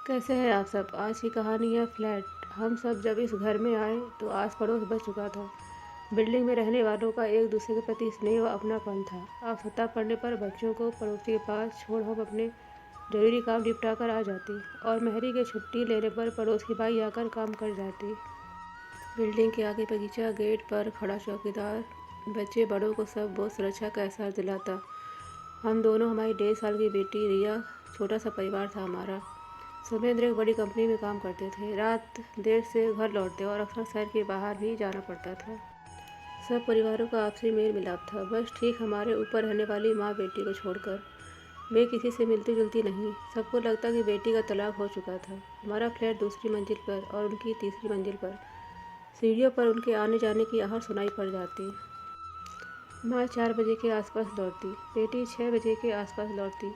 कैसे हैं आप सब। आज की कहानी है फ्लैट। हम सब जब इस घर में आए तो आस पड़ोस बच चुका था। बिल्डिंग में रहने वालों का एक दूसरे के प्रति स्नेह व अपनापन था। आवश्यकता पड़ने पर बच्चों को पड़ोसी के पास छोड़ हम अपने जरूरी काम निपटा कर आ जाती और मेहरी के छुट्टी लेने पर पड़ोस की बाई आकर काम कर जाती। बिल्डिंग के आगे बगीचा, गेट पर खड़ा चौकीदार बच्चे बड़ों को सब बहुत सुरक्षा का एहसास दिलाता। हम दोनों, हमारी 1.5 साल की बेटी रिया, छोटा सा परिवार था हमारा। सुमेंद्र एक बड़ी कंपनी में काम करते थे। रात देर से घर लौटते और अक्सर शहर के बाहर भी जाना पड़ता था। सब परिवारों का आपसी मेल मिलाप था, बस ठीक हमारे ऊपर रहने वाली माँ बेटी को छोड़कर। वे किसी से मिलती जुलती नहीं। सबको लगता कि बेटी का तलाक हो चुका था। हमारा फ्लैट दूसरी मंजिल पर और उनकी तीसरी मंजिल पर। सीढ़ियों पर उनके आने जाने की आहट सुनाई पड़ जाती। माँ 4 बजे के आसपास लौटती, बेटी 6 बजे के आसपास लौटती।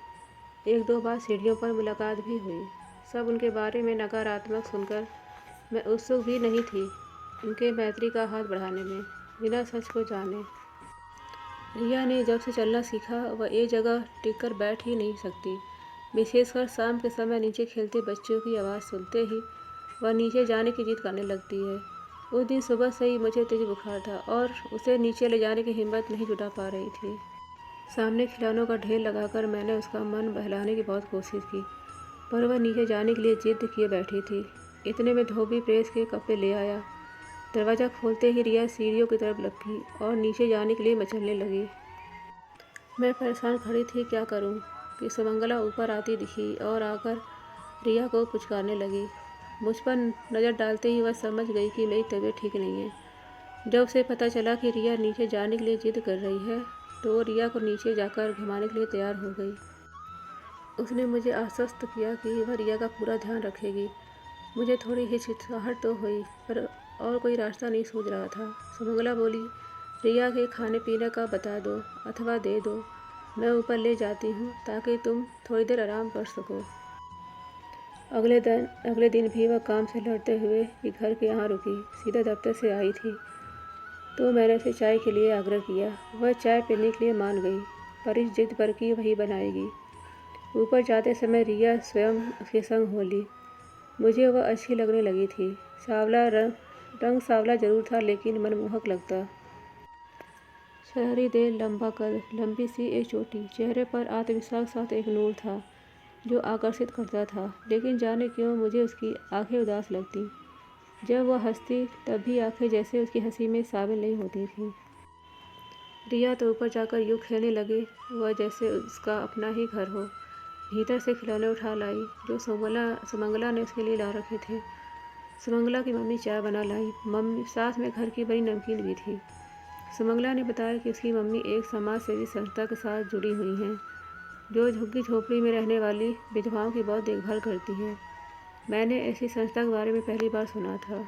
1-2 बार सीढ़ियों पर मुलाकात भी हुई। सब उनके बारे में नकारात्मक सुनकर मैं उत्सुक भी नहीं थी उनके मैत्री का हाथ बढ़ाने में, बिना सच को जाने। रिया ने जब से चलना सीखा वह एक जगह टिककर बैठ ही नहीं सकती। विशेषकर शाम के समय नीचे खेलते बच्चों की आवाज़ सुनते ही वह नीचे जाने की जिद करने लगती है। उस दिन सुबह से ही मुझे तेज बुखार था और उसे नीचे ले जाने की हिम्मत नहीं जुटा पा रही थी। सामने खिलौनों का ढेर लगाकर मैंने उसका मन बहलाने की बहुत कोशिश की, पर वह नीचे जाने के लिए जिद किए बैठी थी। इतने में धोबी प्रेस के कपड़े ले आया। दरवाज़ा खोलते ही रिया सीढ़ियों की तरफ लपकी और नीचे जाने के लिए मचलने लगी। मैं परेशान खड़ी थी, क्या करूं, कि सुमंगला ऊपर आती दिखी और आकर रिया को पुचकारने लगी। मुझ पर नज़र डालते ही वह समझ गई कि मेरी तबीयत ठीक नहीं है। जब उसे पता चला कि रिया नीचे जाने के लिए जिद कर रही है तो वो रिया को नीचे जाकर घुमाने के लिए तैयार हो गई। उसने मुझे आश्वस्त किया कि वह रिया का पूरा ध्यान रखेगी। मुझे थोड़ी हिचकिचाहट तो हुई, पर और कोई रास्ता नहीं सूझ रहा था। सुमंगला बोली, रिया के खाने पीने का बता दो अथवा दे दो, मैं ऊपर ले जाती हूँ ताकि तुम थोड़ी देर आराम कर सको। अगले दिन भी वह काम से लौटते हुए कि घर के यहाँ रुकी, सीधा दफ्तर से आई थी तो मैंने उसे चाय के लिए आग्रह किया। वह चाय पीने के लिए मान गई, पर इस जिद पर कि वही बनाएगी। ऊपर जाते समय रिया स्वयं उसके संग हो ली। मुझे वह अच्छी लगने लगी थी। रंग सावला जरूर था लेकिन मनमोहक लगता। शहरी देह, लंबा कद, लंबी सी एक चोटी, चेहरे पर आत्मविश्वास के साथ एक नूर था जो आकर्षित करता था। लेकिन जाने क्यों मुझे उसकी आंखें उदास लगती। जब वह हंसती तब भी आंखें जैसे उसकी हंसी में शामिल नहीं होती थी। रिया तो ऊपर जाकर यूँ खेलने लगे वह जैसे उसका अपना ही घर हो। भीतर से खिलौने उठा लाई जो सुमंगला ने उसके लिए ला रखे थे। सुमंगला की मम्मी चाय बना लाई। मम्मी साथ में घर की बड़ी नमकीन भी थी। सुमंगला ने बताया कि उसकी मम्मी एक समाज सेवी संस्था के साथ जुड़ी हुई हैं जो झुग्गी झोपड़ी में रहने वाली विधवाओं की बहुत देखभाल करती है। मैंने ऐसी संस्था के बारे में पहली बार सुना था।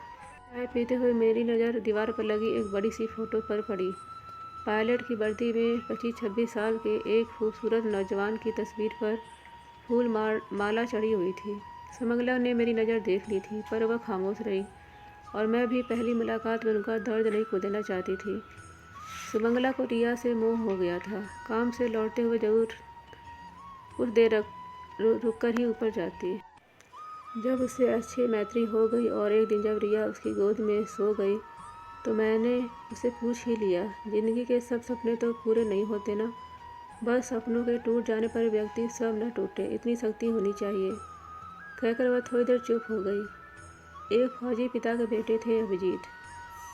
चाय पीते हुए मेरी नज़र दीवार पर लगी एक बड़ी सी फोटो पर पड़ी। पायलट की वर्दी में 25-26 साल के एक खूबसूरत नौजवान की तस्वीर पर फूल माला चढ़ी हुई थी। सुमंगला ने मेरी नज़र देख ली थी, पर वह खामोश रही और मैं भी पहली मुलाकात में उनका दर्द नहीं खो देना चाहती थी। सुमंगला को रिया से मोह हो गया था। काम से लौटते हुए जरूर कुछ देर रुक कर ही ऊपर जाती। जब उससे अच्छी मैत्री हो गई और एक दिन जब रिया उसकी गोद में सो गई तो मैंने उसे पूछ ही लिया, जिंदगी के सब सपने तो पूरे नहीं होते ना, बस सपनों के टूट जाने पर व्यक्ति सब न टूटे, इतनी शक्ति होनी चाहिए। कहकर वह थोड़ी देर चुप हो गई। एक फौजी पिता के बेटे थे अभिजीत।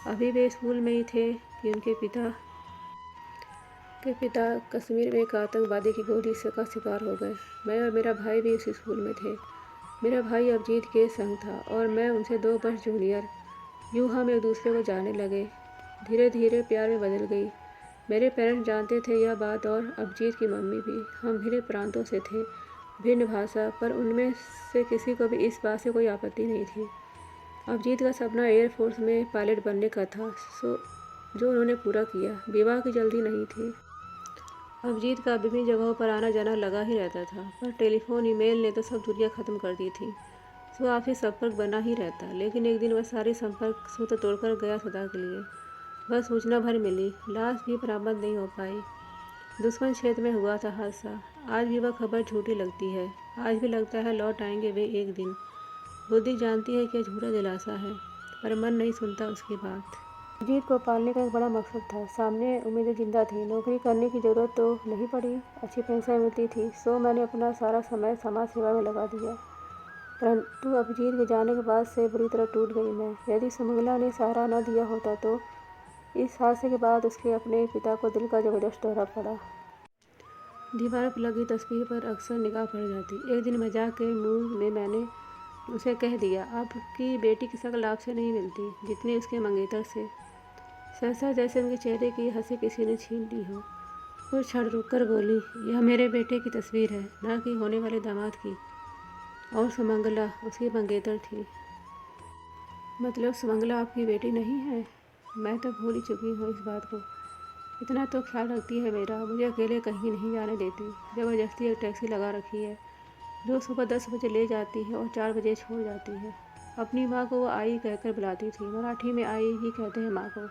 अभी वे स्कूल में ही थे कि उनके पिता कश्मीर में एक आतंकवादी की गोली का शिकार हो गए। मैं और मेरा भाई भी उसी स्कूल में थे। मेरा भाई अभिजीत के संग था और मैं उनसे 2 वर्ष जूनियर। यूँ हम एक दूसरे को जानने लगे। धीरे धीरे प्यार में बदल गई। मेरे पेरेंट्स जानते थे यह बात और अभिजीत की मम्मी भी। हम भिन्न प्रांतों से थे, भिन्न भाषा, पर उनमें से किसी को भी इस बात से कोई आपत्ति नहीं थी। अभिजीत का सपना एयरफोर्स में पायलट बनने का था, जो उन्होंने पूरा किया। विवाह की जल्दी नहीं थी। अभिजीत का विभिन्न जगहों पर आना जाना लगा ही रहता था, पर टेलीफोन ईमेल ने तो सब दूरियां ख़त्म कर दी थी। तो आपसी संपर्क बना ही रहता। लेकिन एक दिन वह सारे संपर्क सूत्र तोड़कर गया सदा के लिए। बस सूचना भर मिली, लाश भी बरामद नहीं हो पाई। दुश्मन क्षेत्र में हुआ था हादसा। आज भी वह खबर झूठी लगती है। आज भी लगता है लौट आएंगे वे एक दिन। बुद्धि जानती है कि यह झूठा दिलासा है, पर मन नहीं सुनता उसकी बात। अजीत को पालने का एक बड़ा मकसद था। सामने उम्मीदें जिंदा थी। नौकरी करने की ज़रूरत तो नहीं पड़ी, अच्छी पेंशन मिलती थी, सो मैंने अपना सारा समय समाज सेवा में लगा दिया। परंतु अभिजीत के जाने के बाद से बुरी तरह टूट गई मैं। यदि सुमंगला ने सहारा न दिया होता तो इस हादसे के बाद उसके अपने पिता को दिल का ज़बरदस्त दौरा पड़ा। दीवार पर लगी तस्वीर पर अक्सर निगाह पड़ जाती। एक दिन मजाक के मूड में मैंने उसे कह दिया, आपकी बेटी की शक्ल आपसे नहीं मिलती जितनी उसके मंगेतर से। सहसा जैसे उनके चेहरे की हंसी किसी ने छीन ली हो। कुछ क्षण रुक कर बोली, यह मेरे बेटे की तस्वीर है, ना कि होने वाले दामाद की। और सुमंगला उसकी मंगेतर थी। मतलब सुमंगला आपकी बेटी नहीं है? मैं तो भूल ही चुकी हूँ इस बात को। इतना तो ख्याल रखती है मेरा, मुझे अकेले कहीं नहीं जाने देती। ज़बरदस्ती एक टैक्सी लगा रखी है जो सुबह 10 बजे ले जाती है और 4 बजे छोड़ जाती है। अपनी माँ को वो आई कहकर बुलाती थी। मराठी में आई ही कहते हैं माँ को।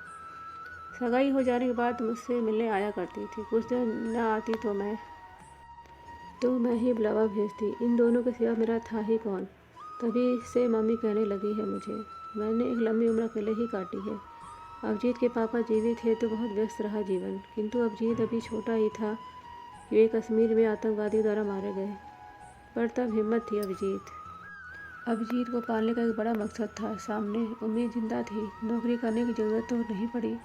सगाई हो जाने के बाद मुझसे मिलने आया करती थी। कुछ दिन न आती तो मैं ही बुलावा भेजती। इन दोनों के सिवा मेरा था ही कौन। तभी से मम्मी कहने लगी है मुझे। मैंने एक लंबी उम्र अकेले ही काटी है। अभिजीत के पापा जीवित थे तो बहुत व्यस्त रहा जीवन, किंतु अभिजीत अभी छोटा ही था कि वे कश्मीर में आतंकवादी द्वारा मारे गए। पर तब हिम्मत थी अभिजीत को पालने का एक बड़ा मकसद था। सामने उम्मीद जिंदा थी। नौकरी करने की ज़रूरत तो नहीं पड़ी,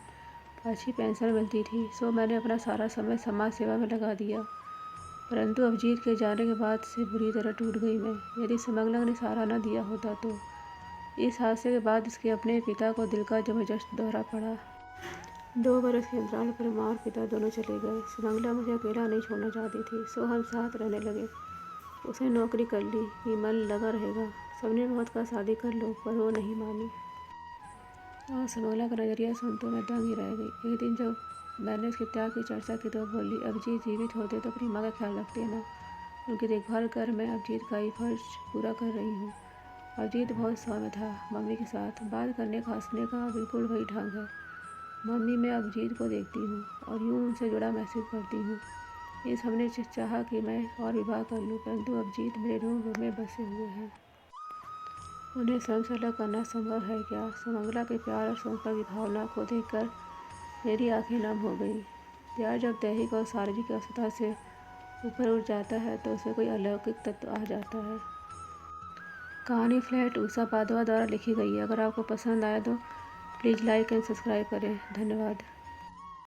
अच्छी पेंशन मिलती थी, सो मैंने अपना सारा समय समाज सेवा में लगा दिया। परंतु अभिजीत के जाने के बाद से बुरी तरह टूट गई मैं। यदि सुमंगला ने सहारा न दिया होता तो इस हादसे के बाद उसके अपने पिता को दिल का ज़बरदस्त दौरा पड़ा। 2 बरस के अंतराल पर माँ और पिता दोनों चले गए। सुमंगला मुझे अकेला नहीं छोड़ना चाहती थी, सो हम साथ रहने लगे। उसने नौकरी कर ली कि मन लगा रहेगा। सबने बहुत कहा शादी कर लो, पर वो नहीं मानी। और सुमंगला का नज़रिया सुन तो मैं दंग ही रह गई। एक दिन जब मैंने उसके त्याग की चर्चा की तो बोली, अभिजीत जीवित होते तो अपनी माँ का ख्याल रखते ना। उनकी देखभाल कर मैं अभिजीत का ही फर्ज पूरा कर रही हूँ। अभिजीत बहुत सौम्य था। मम्मी के साथ बात करने का, हंसने का बिल्कुल वही ढंग है। मम्मी मैं अभिजीत को देखती हूँ और यूँ उनसे जुड़ा महसूस करती हूँ। इस हमने चाहा कि मैं और विवाह कर लूँ, परंतु अभिजीत मेरे रूम में बसे हुए हैं। उन्हें स्वयं से अलग करना संभव है क्या? सुमंगला के प्यार और समर्पण की भावना को देखकर मेरी आंखें नम हो गई। प्यार जब दैहिक और शारीरिक अवस्था से ऊपर उठ जाता है तो उसे कोई अलौकिक तत्व आ जाता है। कहानी फ्लैट उषा पादवा द्वारा लिखी गई है। अगर आपको पसंद आए तो प्लीज़ लाइक एंड सब्सक्राइब करें। धन्यवाद।